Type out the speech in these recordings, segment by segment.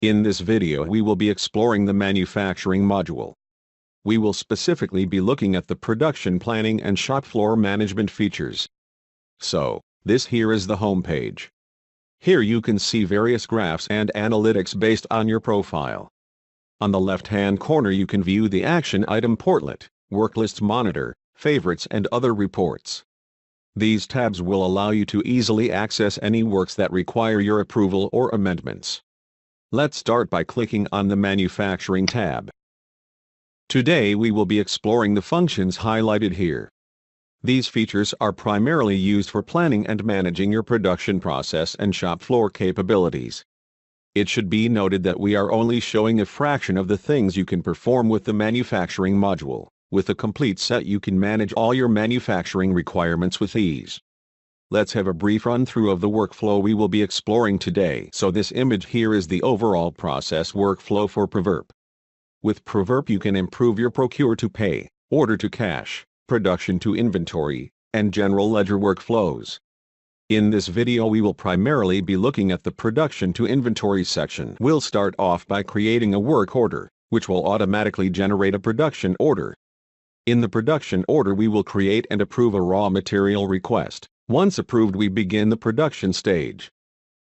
In this video we will be exploring the manufacturing module. We will specifically be looking at the production planning and shop floor management features. So, this here is the home page. Here you can see various graphs and analytics based on your profile. On the left-hand corner you can view the action item portlet, work list monitor, favorites and other reports. These tabs will allow you to easily access any works that require your approval or amendments. Let's start by clicking on the Manufacturing tab. Today we will be exploring the functions highlighted here. These features are primarily used for planning and managing your production process and shop floor capabilities. It should be noted that we are only showing a fraction of the things you can perform with the manufacturing module. With a complete set you can manage all your manufacturing requirements with ease. Let's have a brief run-through of the workflow we will be exploring today. So this image here is the overall process workflow for Proverp. With Proverp you can improve your procure to pay, order to cash, production to inventory, and general ledger workflows. In this video we will primarily be looking at the production to inventory section. We'll start off by creating a work order, which will automatically generate a production order. In the production order we will create and approve a raw material request. Once approved we begin the production stage.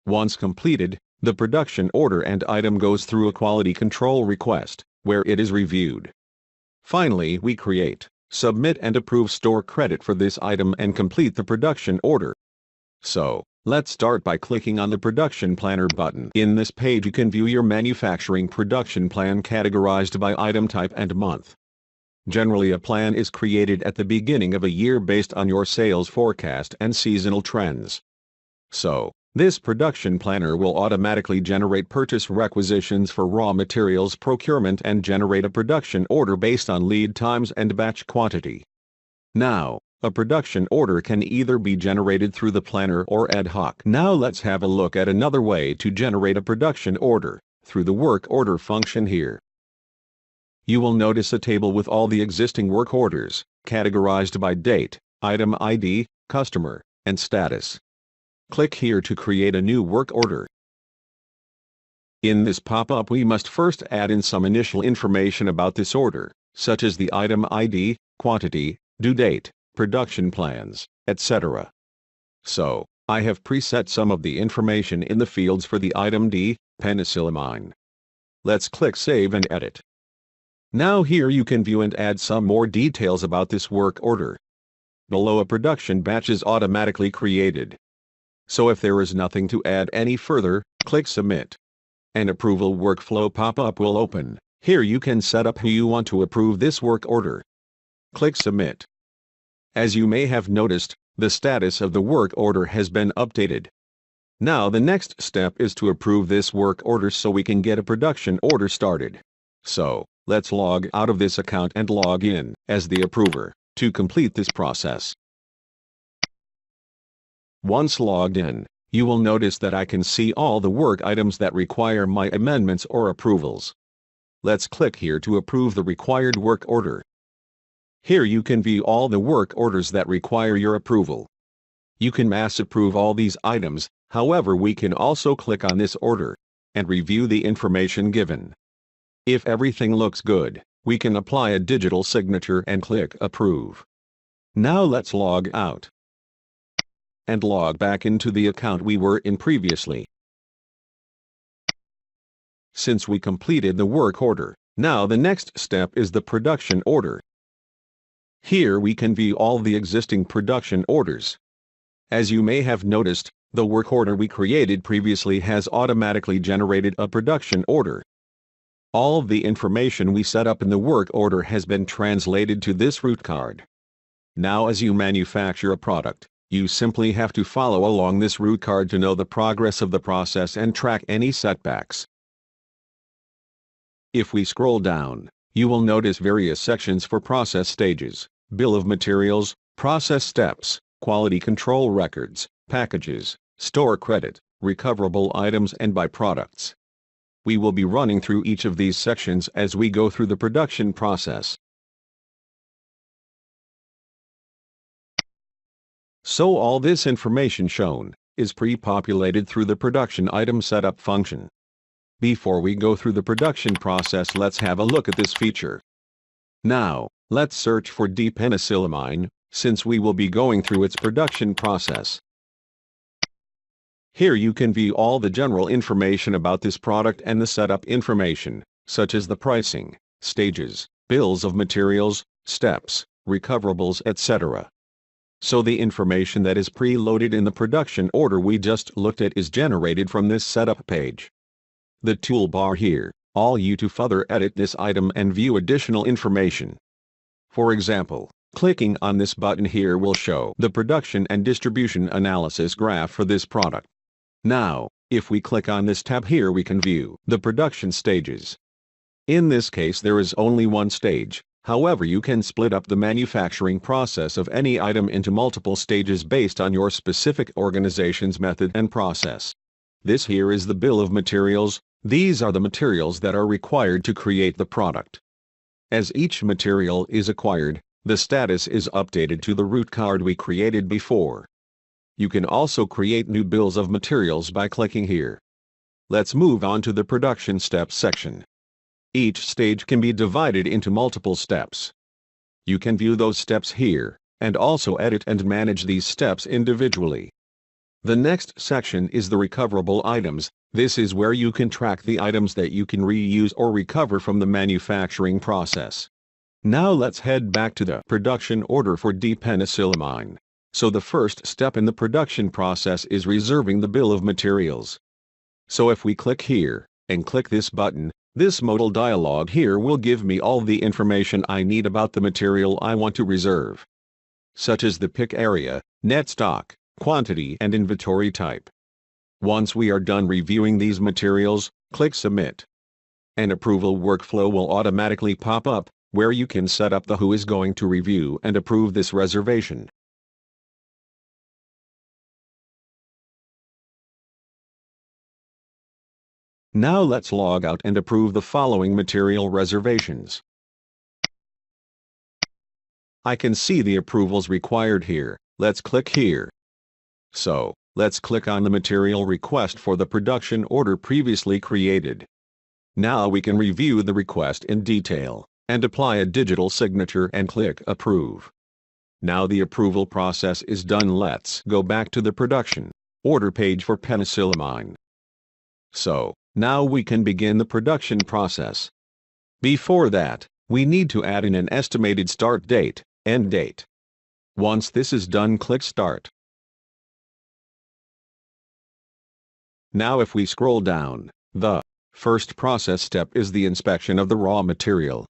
Once completed, the production order and item goes through a quality control request, where it is reviewed. Finally we create, submit and approve store credit for this item and complete the production order. So, let's start by clicking on the Production Planner button. In this page you can view your manufacturing production plan categorized by item type and month. Generally a plan is created at the beginning of a year based on your sales forecast and seasonal trends. So, this production planner will automatically generate purchase requisitions for raw materials procurement and generate a production order based on lead times and batch quantity. Now, a production order can either be generated through the planner or ad hoc. Now let's have a look at another way to generate a production order, through the work order function here. You will notice a table with all the existing work orders, categorized by date, item ID, customer, and status. Click here to create a new work order. In this pop-up we must first add in some initial information about this order, such as the item ID, quantity, due date, production plans, etc. So, I have preset some of the information in the fields for the item D, penicillamine. Let's click Save and Edit. Now here you can view and add some more details about this work order. Below a production batch is automatically created. So if there is nothing to add any further, click Submit. An approval workflow pop-up will open. Here you can set up who you want to approve this work order. Click Submit. As you may have noticed, the status of the work order has been updated. Now the next step is to approve this work order so we can get a production order started. So, let's log out of this account and log in as the approver to complete this process. Once logged in, you will notice that I can see all the work items that require my amendments or approvals. Let's click here to approve the required work order. Here you can view all the work orders that require your approval. You can mass approve all these items, however we can also click on this order and review the information given. If everything looks good, we can apply a digital signature and click Approve. Now let's log out and log back into the account we were in previously. Since we completed the work order, now the next step is the production order. Here we can view all the existing production orders. As you may have noticed, the work order we created previously has automatically generated a production order. All of the information we set up in the work order has been translated to this route card. Now as you manufacture a product, you simply have to follow along this route card to know the progress of the process and track any setbacks. If we scroll down, you will notice various sections for process stages, bill of materials, process steps, quality control records, packages, store credit, recoverable items and byproducts. We will be running through each of these sections as we go through the production process. So all this information shown is pre-populated through the production item setup function. Before we go through the production process, let's have a look at this feature. Now, let's search for D-penicillamine, since we will be going through its production process. Here you can view all the general information about this product and the setup information, such as the pricing, stages, bills of materials, steps, recoverables, etc. So the information that is preloaded in the production order we just looked at is generated from this setup page. The toolbar here allows you to further edit this item and view additional information. For example, clicking on this button here will show the production and distribution analysis graph for this product. Now, if we click on this tab here, we can view the production stages. In this case there is only one stage, however you can split up the manufacturing process of any item into multiple stages based on your specific organization's method and process. This here is the bill of materials. These are the materials that are required to create the product. As each material is acquired, the status is updated to the root card we created before. You can also create new bills of materials by clicking here. Let's move on to the production steps section. Each stage can be divided into multiple steps. You can view those steps here, and also edit and manage these steps individually. The next section is the recoverable items. This is where you can track the items that you can reuse or recover from the manufacturing process. Now let's head back to the production order for D-penicillamine. So the first step in the production process is reserving the bill of materials. So if we click here, and click this button, this modal dialog here will give me all the information I need about the material I want to reserve, such as the pick area, net stock, quantity and inventory type. Once we are done reviewing these materials, click Submit. An approval workflow will automatically pop up, where you can set up who is going to review and approve this reservation. Now let's log out and approve the following material reservations. I can see the approvals required here. Let's click here. So, let's click on the material request for the production order previously created. Now we can review the request in detail, and apply a digital signature and click Approve. Now the approval process is done. Let's go back to the production order page for penicillamine. So, now we can begin the production process. Before that, we need to add in an estimated start date, end date. Once this is done, click Start. Now if we scroll down, the first process step is the inspection of the raw material.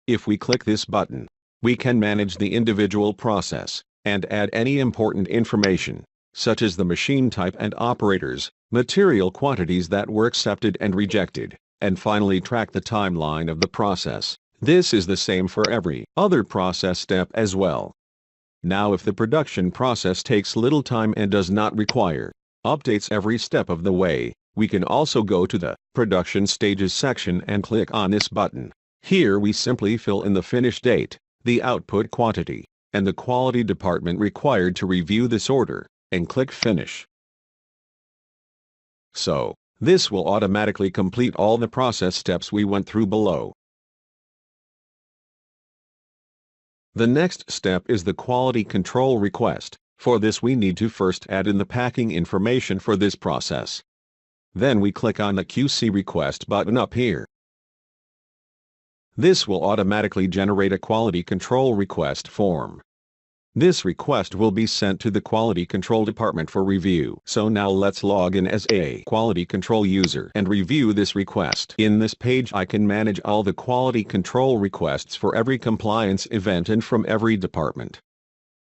If we click this button, we can manage the individual process, and add any important information, such as the machine type and operators, material quantities that were accepted and rejected, and finally track the timeline of the process. This is the same for every other process step as well. Now if the production process takes little time and does not require updates every step of the way, we can also go to the Production Stages section and click on this button. Here we simply fill in the finish date, the output quantity, and the quality department required to review this order, and click Finish. So, this will automatically complete all the process steps we went through below. The next step is the quality control request. For this we need to first add in the packing information for this process. Then we click on the QC request button up here. This will automatically generate a quality control request form. This request will be sent to the quality control department for review. So now let's log in as a quality control user and review this request. In this page I can manage all the quality control requests for every compliance event and from every department.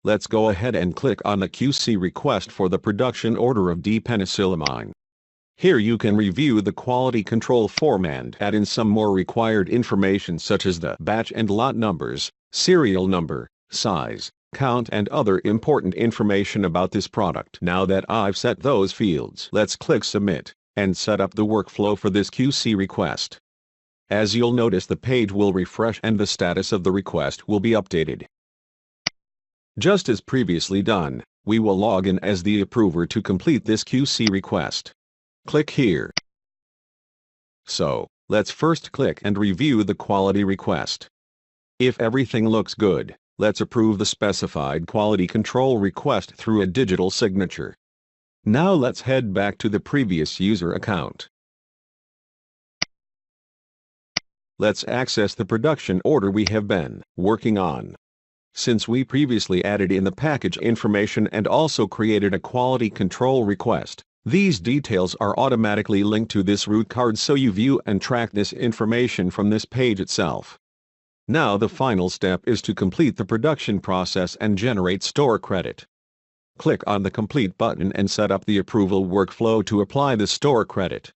Let's go ahead and click on the QC request for the production order of D-penicillamine. Here you can review the quality control form and add in some more required information such as the batch and lot numbers, serial number, size, count and other important information about this product. Now that I've set those fields, let's click Submit, and set up the workflow for this QC request. As you'll notice, the page will refresh and the status of the request will be updated. Just as previously done, we will log in as the approver to complete this QC request. Click here. So, let's first click and review the quality request. If everything looks good, let's approve the specified quality control request through a digital signature. Now let's head back to the previous user account. Let's access the production order we have been working on. Since we previously added in the package information and also created a quality control request, these details are automatically linked to this root card so you view and track this information from this page itself. Now the final step is to complete the production process and generate store credit. Click on the Complete button and set up the approval workflow to apply the store credit.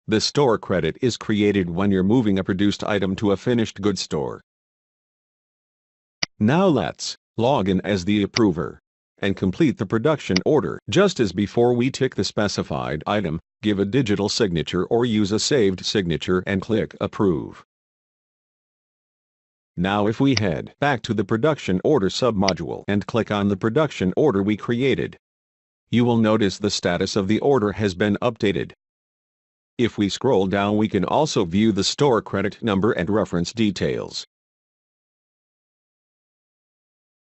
The store credit is created when you're moving a produced item to a finished goods store. Now let's log in as the approver and complete the production order. Just as before, we tick the specified item, give a digital signature or use a saved signature and click Approve. Now if we head back to the production order submodule and click on the production order we created, you will notice the status of the order has been updated. If we scroll down, we can also view the store credit number and reference details.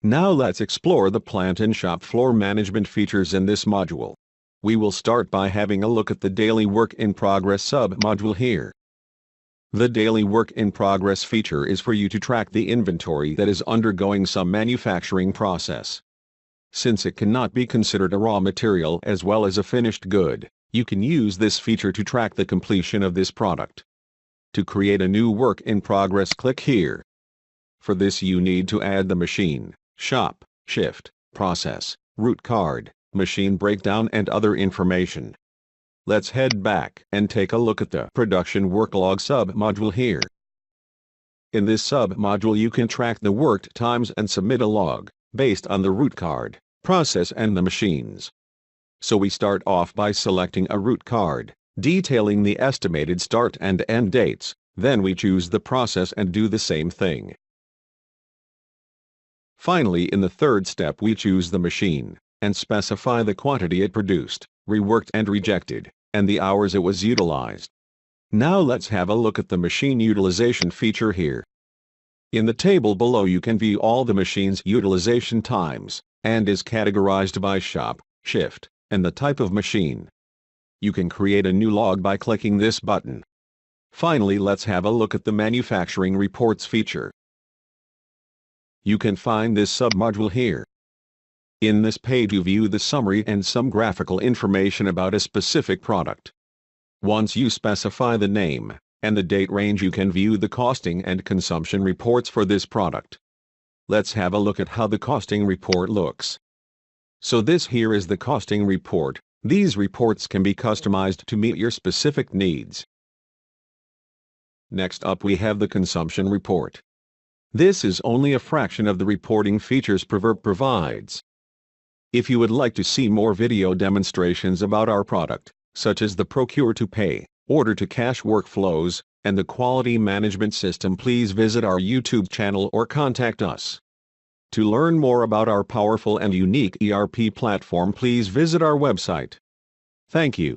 Now let's explore the plant and shop floor management features in this module. We will start by having a look at the Daily Work in Progress sub-module here. The Daily Work in Progress feature is for you to track the inventory that is undergoing some manufacturing process. Since it cannot be considered a raw material as well as a finished good, you can use this feature to track the completion of this product. To create a new work in progress, click here. For this you need to add the machine, shop, shift, process, root card, machine breakdown and other information. Let's head back and take a look at the Production Worklog sub-module here. In this sub-module you can track the worked times and submit a log, based on the root card, process and the machines. So we start off by selecting a root card, detailing the estimated start and end dates, then we choose the process and do the same thing. Finally, in the third step we choose the machine, and specify the quantity it produced, reworked and rejected, and the hours it was utilized. Now let's have a look at the machine utilization feature here. In the table below you can view all the machine's utilization times, and is categorized by shop, shift, and the type of machine. You can create a new log by clicking this button. Finally, let's have a look at the manufacturing reports feature. You can find this submodule here. In this page you view the summary and some graphical information about a specific product. Once you specify the name and the date range, you can view the costing and consumption reports for this product. Let's have a look at how the costing report looks. So this here is the costing report. These reports can be customized to meet your specific needs. Next up we have the consumption report. This is only a fraction of the reporting features Proverp provides. If you would like to see more video demonstrations about our product, such as the procure-to-pay, order-to-cash workflows, and the quality management system, please visit our YouTube channel or contact us. To learn more about our powerful and unique ERP platform, please visit our website. Thank you.